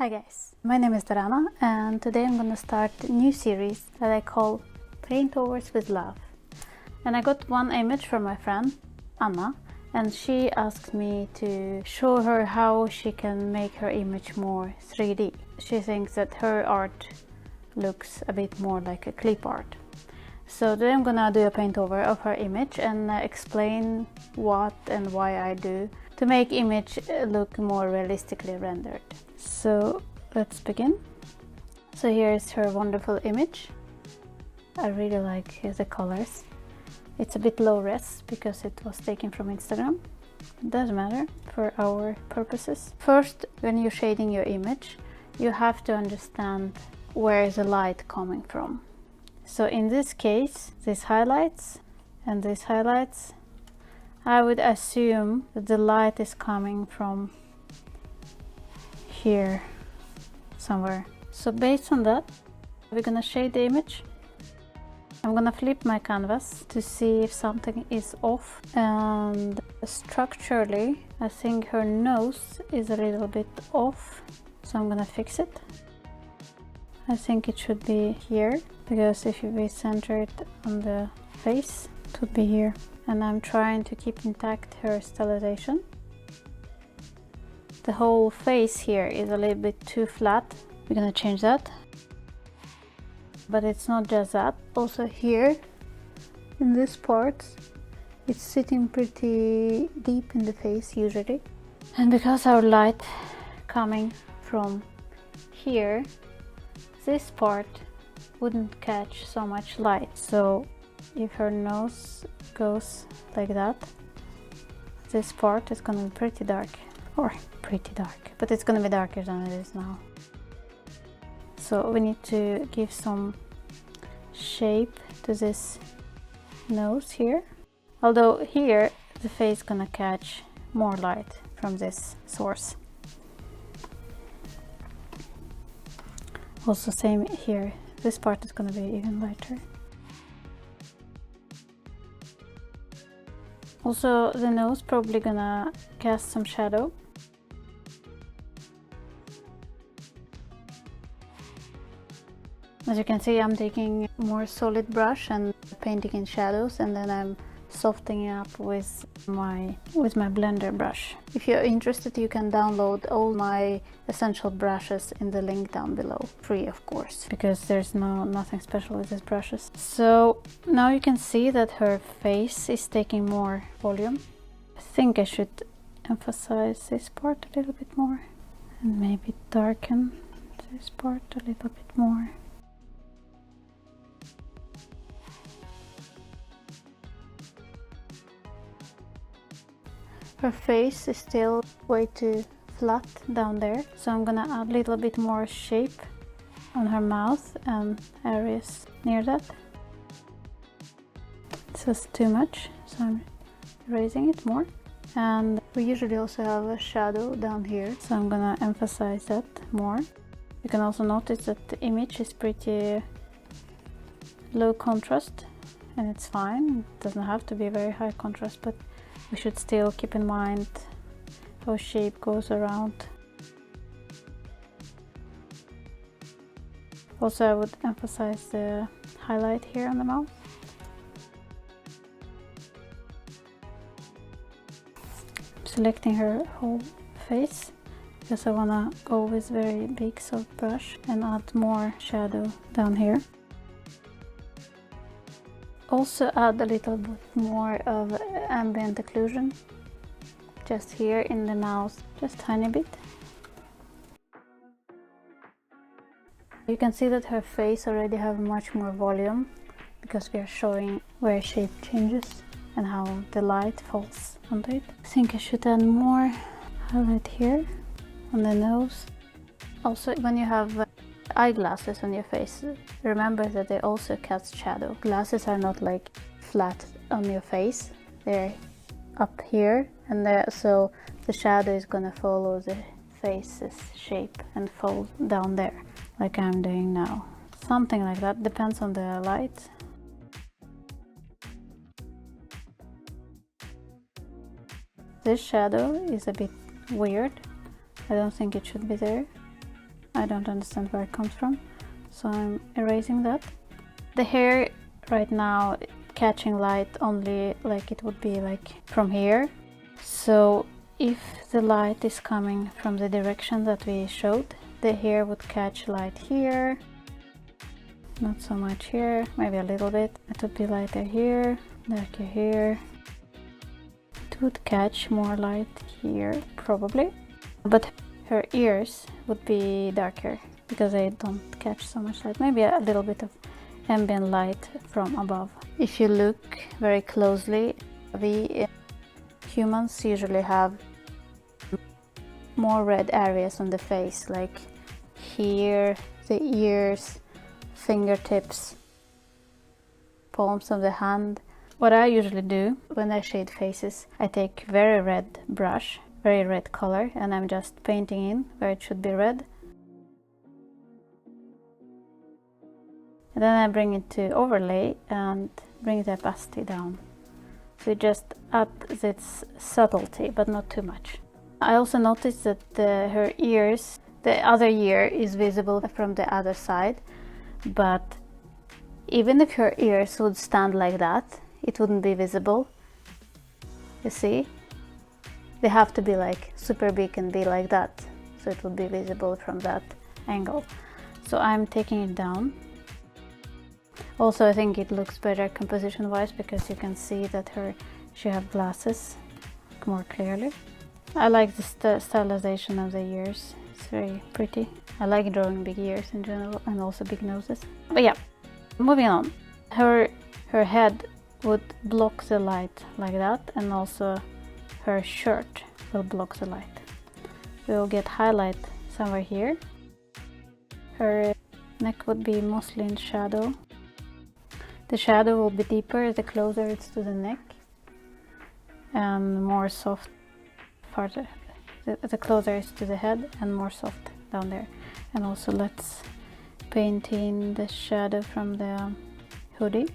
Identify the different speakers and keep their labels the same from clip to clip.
Speaker 1: Hi guys, my name is Darrana and today I'm gonna start a new series that I call Paintovers with Love. And I got one image from my friend Anna, and she asked me to show her how she can make her image more 3D. She thinks that her art looks a bit more like a clip art. So today I'm gonna do a paint over of her image and explain what and why I do to make image look more realistically rendered. So let's begin. So here is her wonderful image. I really like the colors. It's a bit low res because it was taken from Instagram. It doesn't matter for our purposes. First, when you're shading your image, you have to understand where is the light coming from. So in this case, these highlights and these highlights, I would assume that the light is coming from here somewhere. So based on that, we're gonna shade the image. I'm gonna flip my canvas to see if something is off, and structurally I think her nose is a little bit off, so I'm gonna fix it. I think it should be here, because if we center it on the face, it would be here. And I'm trying to keep intact her stylization. The whole face here is a little bit too flat. We're gonna change that. But it's not just that. Also here, in this part, it's sitting pretty deep in the face usually. And because our light coming from here, this part wouldn't catch so much light. So if her nose goes like that, this part is gonna be pretty dark. Or pretty dark, but it's gonna be darker than it is now. So we need to give some shape to this nose here. Although here the face is gonna catch more light from this source. Also same here, this part is gonna be even lighter. Also the nose probably gonna cast some shadow. As you can see, I'm taking more solid brush and painting in shadows, and then I'm softening up with my blender brush. If you're interested, you can download all my essential brushes in the link down below, free of course, because there's nothing special with these brushes. So now you can see that her face is taking more volume. I think I should emphasize this part a little bit more and maybe darken this part a little bit more. Her face is still way too flat down there, so I'm gonna add a little bit more shape on her mouth and areas near that. This is too much, so I'm raising it more. And we usually also have a shadow down here, so I'm gonna emphasize that more. You can also notice that the image is pretty low contrast, and it's fine. It doesn't have to be very high contrast, but we should still keep in mind how shape goes around. Also, I would emphasize the highlight here on the mouth. Selecting her whole face because I wanna go with very big soft brush and add more shadow down here. Also add a little bit more of ambient occlusion, just here in the mouth, just tiny bit. You can see that her face already have much more volume because we are showing where shape changes and how the light falls onto it. I think I should add more highlight here on the nose. Also, when you have eyeglasses on your face, remember that they also cast shadow. Glasses are not like flat on your face, they're up here, and so the shadow is gonna follow the face's shape and fall down there, like I'm doing now. Something like that, depends on the light. This shadow is a bit weird. I don't think it should be there. I don't understand where it comes from, so I'm erasing that. The hair right now catching light only like it would be like from here. So if the light is coming from the direction that we showed, the hair would catch light here, not so much here, maybe a little bit. It would be lighter here, darker here. It would catch more light here probably, but her ears would be darker because they don't catch so much light. Maybe a little bit of ambient light from above. If you look very closely, we humans usually have more red areas on the face, like here, the ears, fingertips, palms of the hand. What I usually do when I shade faces, I take very red brush, very red color, and I'm just painting in where it should be red. And then I bring it to overlay and bring the opacity down. So it just adds its subtlety, but not too much. I also noticed that her ears, the other ear is visible from the other side, but even if her ears would stand like that, it wouldn't be visible. You see? They have to be like super big and be like that, so it would be visible from that angle. So I'm taking it down. Also, I think it looks better composition wise because you can see that she has glasses more clearly. I like the stylization of the ears, it's very pretty. I like drawing big ears in general and also big noses. But yeah, moving on. Her head would block the light like that, and also her shirt will block the light. We will get highlight somewhere here. Her neck would be mostly in shadow. The shadow will be deeper the closer it's to the neck, and more soft farther the closer it's to the head, and more soft down there. And also let's paint in the shadow from the hoodie.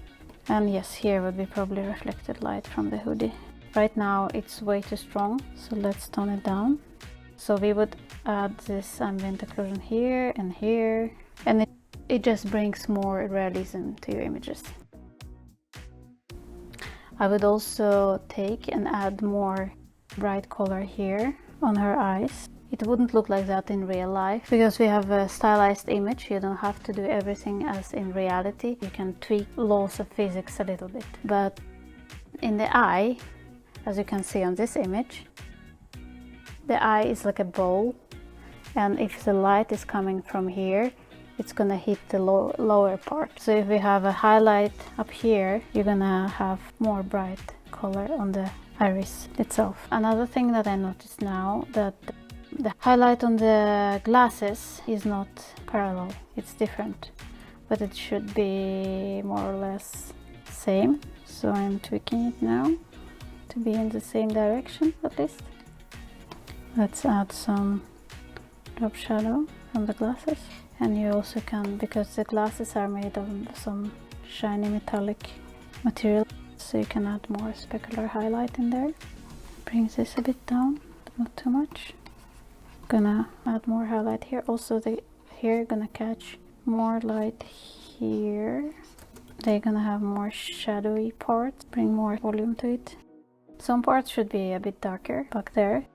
Speaker 1: And yes, here would be probably reflected light from the hoodie. Right now it's way too strong, so let's tone it down. So we would add this ambient occlusion here and here, and it just brings more realism to your images. I would also take and add more bright color here on her eyes. It wouldn't look like that in real life because we have a stylized image. You don't have to do everything as in reality. You can tweak laws of physics a little bit. But in the eye, as you can see on this image, the eye is like a bowl, and if the light is coming from here, it's gonna hit the lower part. So if we have a highlight up here, you're gonna have more bright color on the iris itself. Another thing that I noticed now, that the highlight on the glasses is not parallel, it's different, but it should be more or less same. So I'm tweaking it now to be in the same direction at least. Let's add some drop shadow on the glasses. And you also can, because the glasses are made of some shiny metallic material, so you can add more specular highlight in there. Brings this a bit down, but not too much. Gonna add more highlight here. Also the hair gonna catch more light here. They're gonna have more shadowy parts, bring more volume to it. Some parts should be a bit darker back there.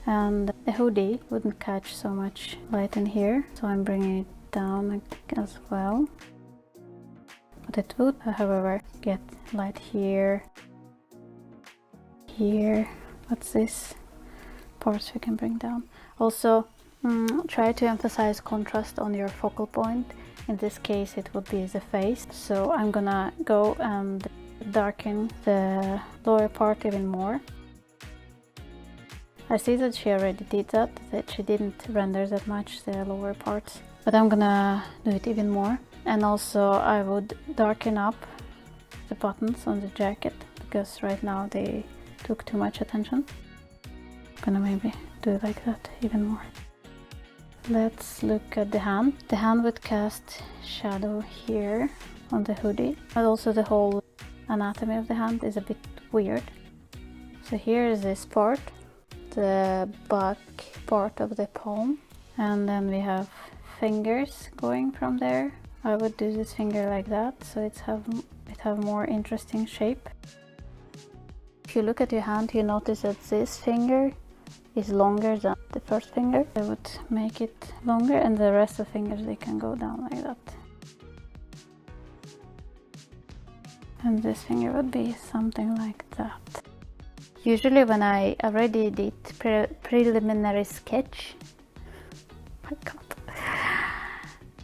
Speaker 1: And the hoodie wouldn't catch so much light in here, so I'm bringing it down as well. But it would, however, get light here, here. What's this? Parts we can bring down. Also, try to emphasize contrast on your focal point. In this case, it would be the face. So I'm gonna go and darken the lower part even more. I see that she already did that she didn't render that much the lower parts, but I'm gonna do it even more. And also I would darken up the buttons on the jacket, because right now they took too much attention. I'm gonna maybe do it like that even more. Let's look at the hand. The hand would cast shadow here on the hoodie, but also the whole anatomy of the hand is a bit weird. So here is this part, the back part of the palm, And then we have fingers going from there. I would do this finger like that, so it have more interesting shape. If you look at your hand, you notice that this finger is longer than the first finger. I would make it longer, and the rest of the fingers, they can go down like that. And this finger would be something like that. Usually when I already did preliminary sketch, my God.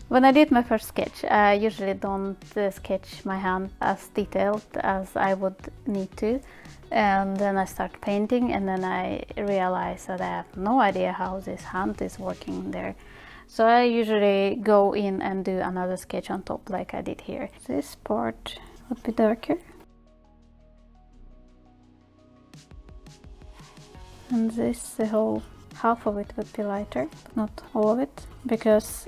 Speaker 1: When I did my first sketch, I usually don't sketch my hand as detailed as I would need to. And then I start painting, and then I realize that I have no idea how this hand is working there. So I usually go in and do another sketch on top like I did here. This part would be darker. And this, the whole half of it would be lighter, but not all of it, because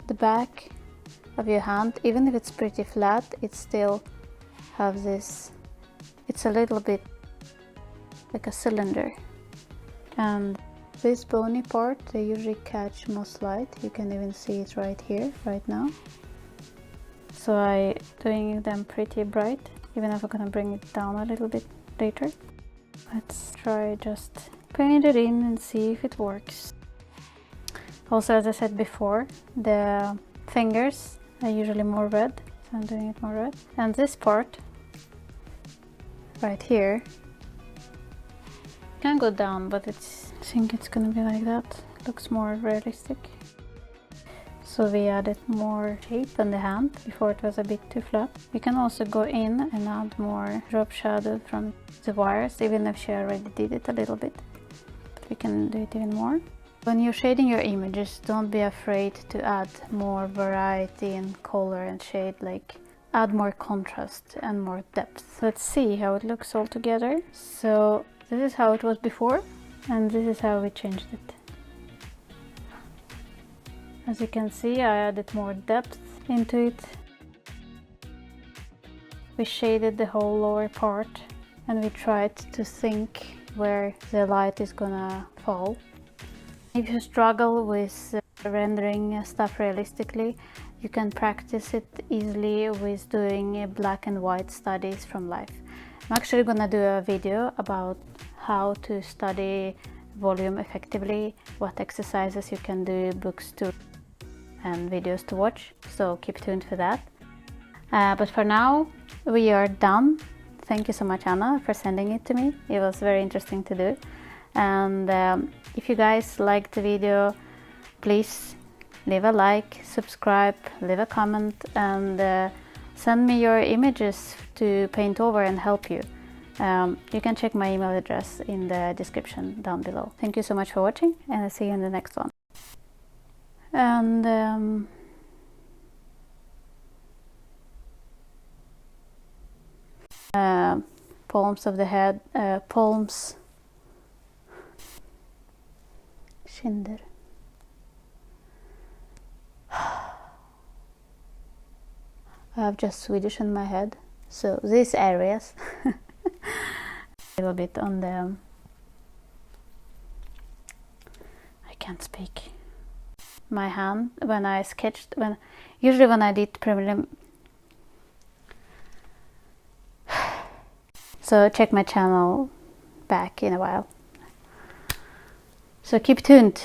Speaker 1: the back of your hand, even if it's pretty flat, it still have this, it's a little bit like a cylinder. And this bony part, they usually catch most light. You can even see it right here, right now. So I doing them pretty bright, even if I'm gonna bring it down a little bit later. Let's try just paint it in and see if it works. Also, as I said before, the fingers are usually more red, so I'm doing it more red. And this part, right here, can go down, but I think it's gonna be like that. Looks more realistic. So we added more shape on the hand before it was a bit too flat. You can also go in and add more drop shadow from the wires, even if she already did it a little bit. But we can do it even more. When you're shading your images, don't be afraid to add more variety in color and shade, like add more contrast and more depth. Let's see how it looks all together. So this is how it was before, and this is how we changed it. As you can see, I added more depth into it. We shaded the whole lower part, and we tried to think where the light is gonna fall. If you struggle with rendering stuff realistically, you can practice it easily with doing black and white studies from life. I'm actually gonna do a video about how to study volume effectively, what exercises you can do, books to and videos to watch, so keep tuned for that. But for now, we are done. Thank you so much, Anna, for sending it to me. It was very interesting to do. And if you guys liked the video, please leave a like, subscribe, leave a comment, and send me your images to Paintover and help you. You can check my email address in the description down below. Thank you so much for watching, and I'll see you in the next one. And palms of the head, palms, kinder. I have just Swedish in my head, so these areas. A little bit on the, I can't speak. My hand, when I sketched, usually when I did prelim. So check my channel back in a while. So keep tuned.